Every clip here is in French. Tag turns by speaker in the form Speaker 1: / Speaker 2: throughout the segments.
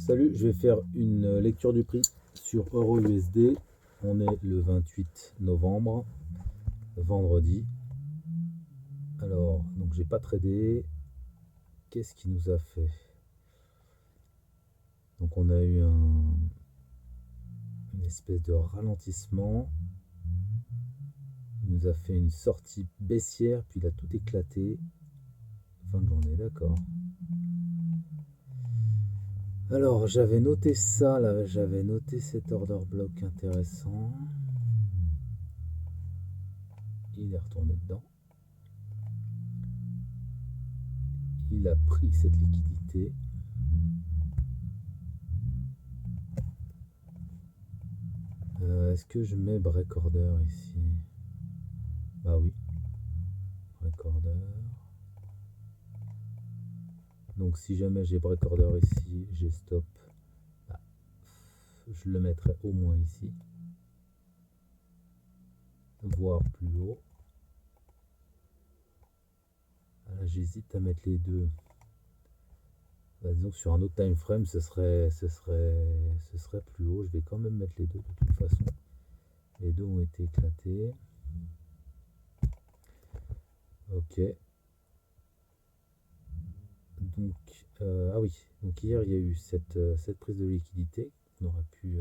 Speaker 1: Salut, je vais faire une lecture du prix sur EURUSD. On est le 28 novembre, vendredi. Alors, donc j'ai pas tradé. Qu'est-ce qui nous a fait? Donc on a eu une espèce de ralentissement. Il nous a fait une sortie baissière, puis il a tout éclaté. Fin de journée, d'accord. Alors, j'avais noté ça, là, j'avais noté cet order block intéressant. Il est retourné dedans. Il a pris cette liquidité. Est-ce que je mets break order ici? Bah oui, break order. Donc si jamais j'ai break order ici, j'ai stop. Bah, je le mettrai au moins ici, voire plus haut. Là j'hésite à mettre les deux. Bah, disons que sur un autre time frame, ce serait plus haut. Je vais quand même mettre les deux de toute façon. Les deux ont été éclatés. Ok. Donc, ah oui. Donc hier, il y a eu cette prise de liquidité. On aurait pu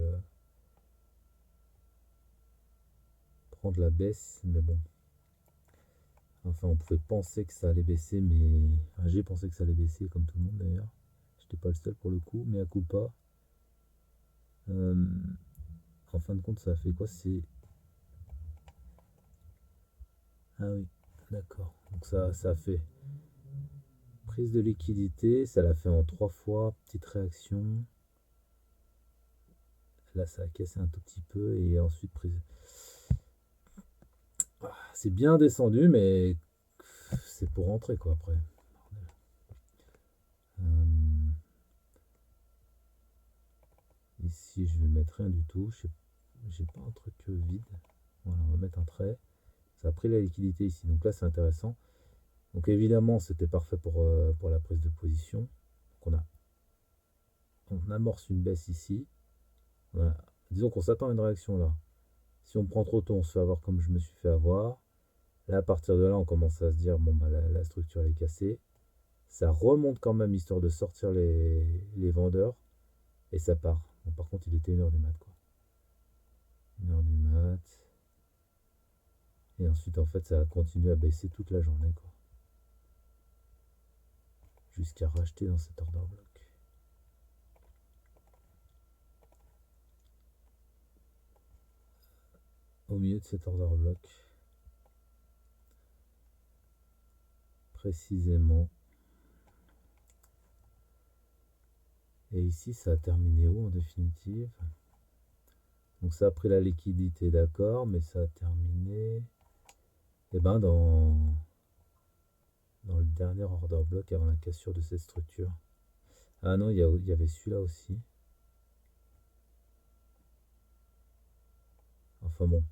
Speaker 1: prendre la baisse, mais bon. Enfin, on pouvait penser que ça allait baisser, mais enfin, j'ai pensé que ça allait baisser, comme tout le monde d'ailleurs. J'étais pas le seul pour le coup, mais à coup pas. En fin de compte, ça a fait quoi? C'est ah oui, d'accord. Donc ça a fait prise de liquidité, ça l'a fait en 3 fois, petite réaction. Là, ça a cassé un tout petit peu et ensuite prise. C'est bien descendu, mais c'est pour rentrer quoi après. Ici, je vais mettre rien du tout. J'ai pas un truc vide. Voilà, on va mettre un trait. Ça a pris la liquidité ici. Donc là, c'est intéressant. Donc évidemment, c'était parfait pour la prise de position. Donc on amorce une baisse ici. Disons qu'on s'attend à une réaction là. Si on prend trop tôt, on se fait avoir comme je me suis fait avoir. Là, à partir de là, on commence à se dire, bon, bah, la structure elle est cassée. Ça remonte quand même, histoire de sortir les vendeurs. Et ça part. Bon, par contre, il était 1h du mat, quoi. 1h du mat. Et ensuite, en fait, ça a continué à baisser toute la journée, quoi. Jusqu'à racheter dans cet order block. Au milieu de cet order block. Précisément. Et ici, ça a terminé où en définitive? Donc ça a pris la liquidité, d'accord, mais ça a terminé dans le dernier order block avant la cassure de cette structure. Ah non, il y avait celui-là aussi. Enfin bon,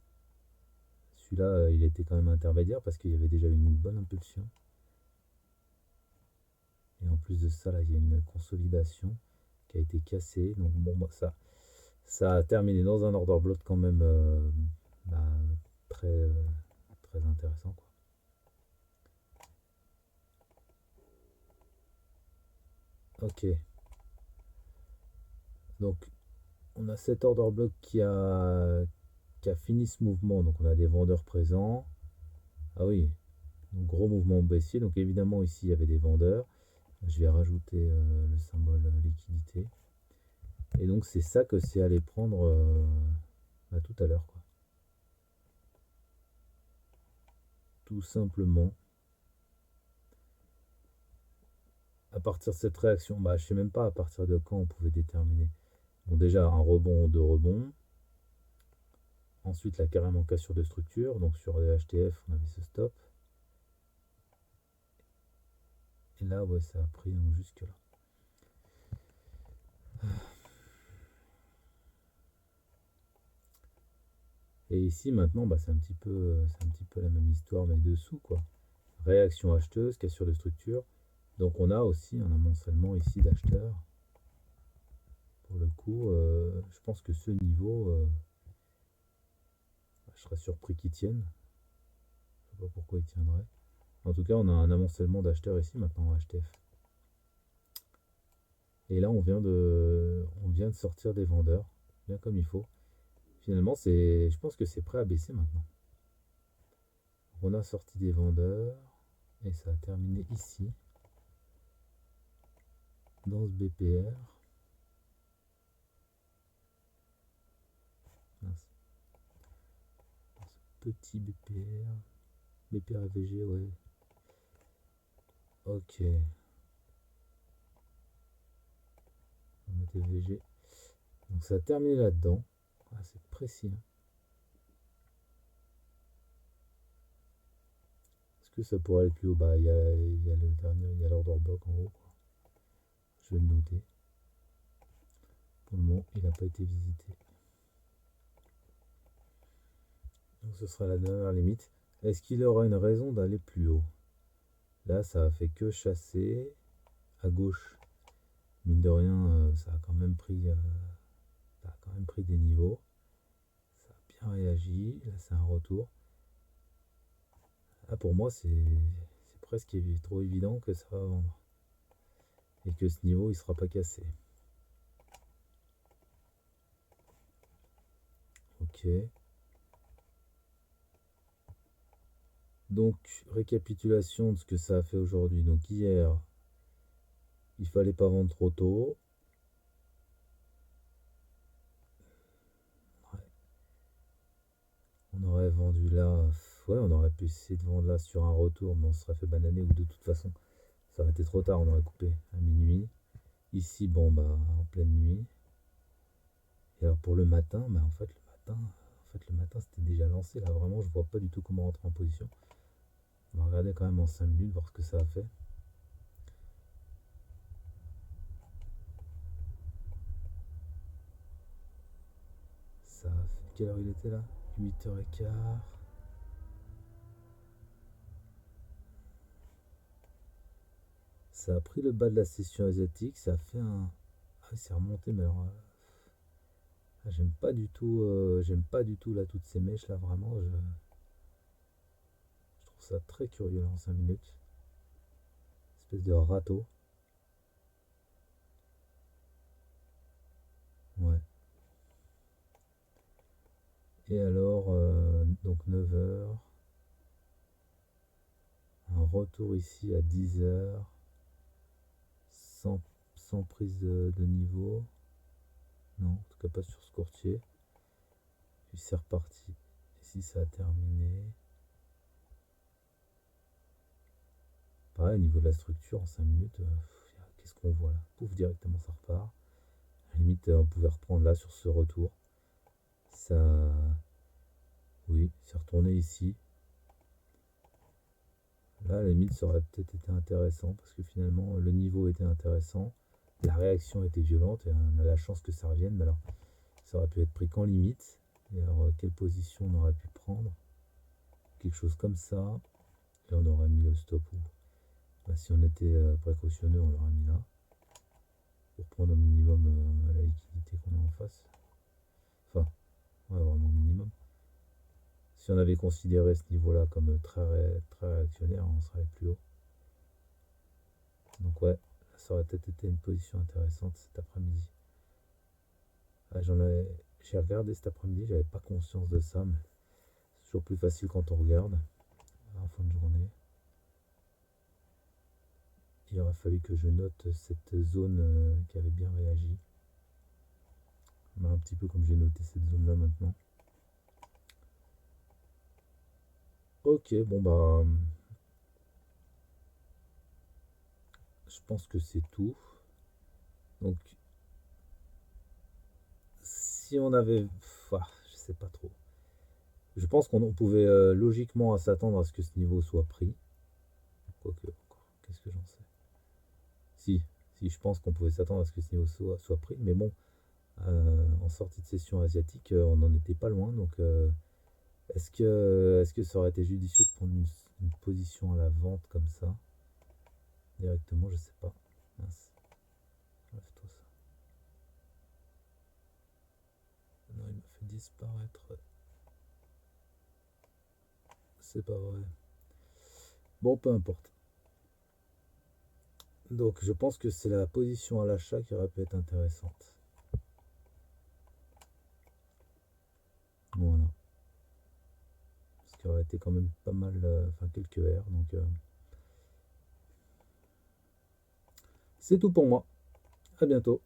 Speaker 1: celui-là, il était quand même intermédiaire parce qu'il y avait déjà une bonne impulsion. Et en plus de ça, là, il y a une consolidation qui a été cassée. Donc bon, ça a terminé dans un order block quand même bah, très, très intéressant, quoi. Ok. Donc on a cet order block qui a fini ce mouvement. Donc on a des vendeurs présents. Ah oui, donc gros mouvement baissier. Donc évidemment ici il y avait des vendeurs. Je vais rajouter le symbole liquidité. Et donc c'est ça que c'est allé prendre tout à l'heure, quoi. Tout simplement. À partir de cette réaction, bah, je sais même pas à partir de quand on pouvait déterminer. Bon, déjà un rebond, deux rebonds. Ensuite, là, carrément cassure de structure. Donc sur les HTF, on avait ce stop. Et là, ouais, ça a pris jusque là. Et ici, maintenant, bah, c'est un petit peu la même histoire, mais dessous, quoi. Réaction acheteuse, cassure de structure. Donc on a aussi un amoncellement ici d'acheteurs. pour le coup, je pense que ce niveau, je serais surpris qu'il tienne. Je sais pas pourquoi il tiendrait. En tout cas, on a un amoncellement d'acheteurs ici maintenant en HTF. Et là, on vient de sortir des vendeurs, bien comme il faut. Finalement, je pense que c'est prêt à baisser maintenant. On a sorti des vendeurs et ça a terminé ici, dans ce BPR. Mince. Dans ce petit BPR. BPR VG, ouais. Ok. On était VG. Donc ça a terminé là-dedans. Ah, c'est précis. Hein. Est-ce que ça pourrait aller plus haut? Bah, il y a le dernier, il y a l'order block en haut. Quoi. Je vais le noter. Pour le moment, il n'a pas été visité. Donc ce sera la dernière limite. Est-ce qu'il aura une raison d'aller plus haut? Là, ça a fait que chasser à gauche. Mine de rien, ça a quand même pris des niveaux. Ça a bien réagi. Là, c'est un retour. Là, pour moi, c'est presque trop évident que ça va vendre. Et que ce niveau, il sera pas cassé. Ok. Donc, récapitulation de ce que ça a fait aujourd'hui. Donc, hier, il fallait pas vendre trop tôt. Ouais. On aurait vendu là. Ouais, on aurait pu essayer de vendre là sur un retour, mais on se serait fait bananer ou de toute façon, ça aurait été trop tard. On aurait coupé à minuit. Ici, bon, bah, en pleine nuit. Et alors, pour le matin, bah, le matin, c'était déjà lancé. Là, vraiment, je vois pas du tout comment rentrer en position. On va regarder quand même en 5 minutes, voir ce que ça a fait. Ça a fait. Quelle heure il était là? 8h15. Ça a pris le bas de la session asiatique. Ça a fait un. Ah, c'est remonté, mais alors. J'aime pas du tout là toutes ces mèches là, vraiment. Je trouve ça très curieux là, en 5 minutes. Espèce de râteau. Ouais. Et alors, donc 9h. Un retour ici à 10h. Sans prise de niveau. Non, en tout cas pas sur ce courtier. Puis c'est reparti. Ici ça a terminé. Pareil, au niveau de la structure, en 5 minutes, qu'est-ce qu'on voit là? Pouf, directement ça repart. À la limite, on pouvait reprendre là sur ce retour. Ça. Oui, c'est retourné ici. Là, à la limite, ça aurait peut-être été intéressant parce que finalement, le niveau était intéressant. La réaction était violente et on a la chance que ça revienne. Mais alors, ça aurait pu être pris qu'en limite. Et alors, quelle position on aurait pu prendre? Quelque chose comme ça. Et on aurait mis le stop où? Bah, si on était précautionneux, on l'aurait mis là. Pour prendre au minimum la liquidité qu'on a en face. Enfin, ouais, vraiment minimum. Si on avait considéré ce niveau-là comme très réactionnaire, on serait plus haut. Donc ouais, ça aurait peut-être été une position intéressante cet après-midi. Ah, j'ai regardé cet après-midi, j'avais pas conscience de ça, mais c'est toujours plus facile quand on regarde en fin de journée. Il aurait fallu que je note cette zone qui avait bien réagi. Bah, un petit peu comme j'ai noté cette zone-là maintenant. Ok, bon bah, je pense que c'est tout. Donc, si on avait, je sais pas trop. Je pense qu'on pouvait logiquement s'attendre à ce que ce niveau soit pris. Quoique, qu'est-ce que j'en sais? Si, je pense qu'on pouvait s'attendre à ce que ce niveau soit pris. Mais bon, en sortie de session asiatique, on n'en était pas loin. Donc, est-ce que ça aurait été judicieux de prendre une position à la vente comme ça? Directement, je sais pas. Mince. Enlève-toi ça. disparaître. C'est pas vrai. Bon, peu importe. Donc je pense que c'est la position à l'achat qui aurait pu être intéressante. Voilà. Ce qui aurait été quand même pas mal, enfin quelques R. Donc c'est tout pour moi. À bientôt.